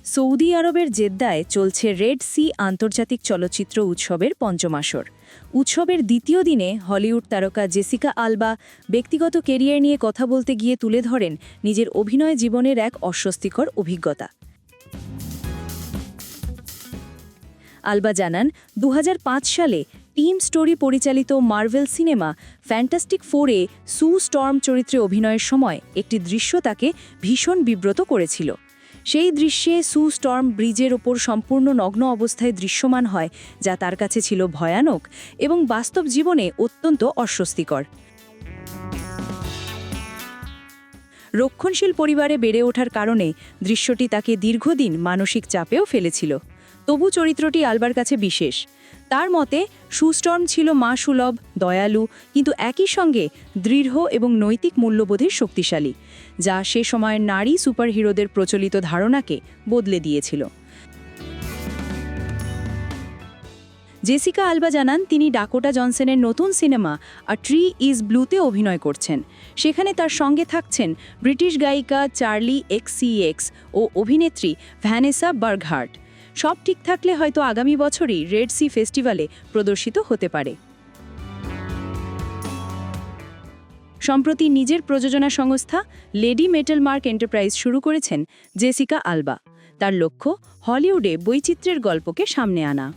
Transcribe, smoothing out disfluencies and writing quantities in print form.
Saudi আরবের জেদ্দায় চলছে Red Sea আন্তর্জাতিক চলচ্চিত্র উৎসবের পঞ্চম আসর। উৎসবের দ্বিতীয় দিনে হলিউড তারকা জেসিকা আলবা ব্যক্তিগত কেরিয়ার নিয়ে কথা বলতে গিয়ে তুলে ধরেন নিজের অভিনয় জীবনের এক অস্বস্তিকর অভিজ্ঞতা। আলবা জানান, ২০০৫ সালে টিম স্টোরি পরিচালিত মার্ভেল সিনেমা ফ্যান্টাস্টিক ফোরে সু স্টর্ম চরিত্রে অভিনয়ের সময় একটি দৃশ্য তাকে ভীষণ বিব্রত করেছিল। সেই দৃশ্যে সু স্টর্ম ব্রিজের ওপর সম্পূর্ণ নগ্ন অবস্থায় দৃশ্যমান হয়, যা তার কাছে ছিল ভয়ানক এবং বাস্তব জীবনে অত্যন্ত অস্বস্তিকর। রক্ষণশীল পরিবারে বেড়ে ওঠার কারণে দৃশ্যটি তাকে দীর্ঘদিন মানসিক চাপেও ফেলেছিল। তবু চরিত্রটি আলবার কাছে বিশেষ। তার মতে সুস্টর্ম ছিল মা সুলভ, দয়ালু, কিন্তু একই সঙ্গে দৃঢ় এবং নৈতিক মূল্যবোধের শক্তিশালী, যা সে সময়ের নারী সুপারহিরোদের প্রচলিত ধারণাকে বদলে দিয়েছিল। জেসিকা আলবা জানান, তিনি ডাকোটা জনসনের নতুন সিনেমা আ ট্রি ইজ ব্লুতে অভিনয় করছেন। সেখানে তার সঙ্গে থাকছেন ব্রিটিশ গায়িকা চার্লি XCX ও অভিনেত্রী ভ্যানেসা বার্গহার্ট। সব ঠিক থাকলে হয়তো আগামী বছরই রেড সি ফেস্টিভ্যালে প্রদর্শিত হতে পারে। সম্প্রতি নিজের প্রযোজনা সংস্থা লেডি মেটাল মার্ক এন্টারপ্রাইজ শুরু করেছেন জেসিকা আলবা। তার লক্ষ্য হলিউডে বৈচিত্র্যের গল্পকে সামনে আনা।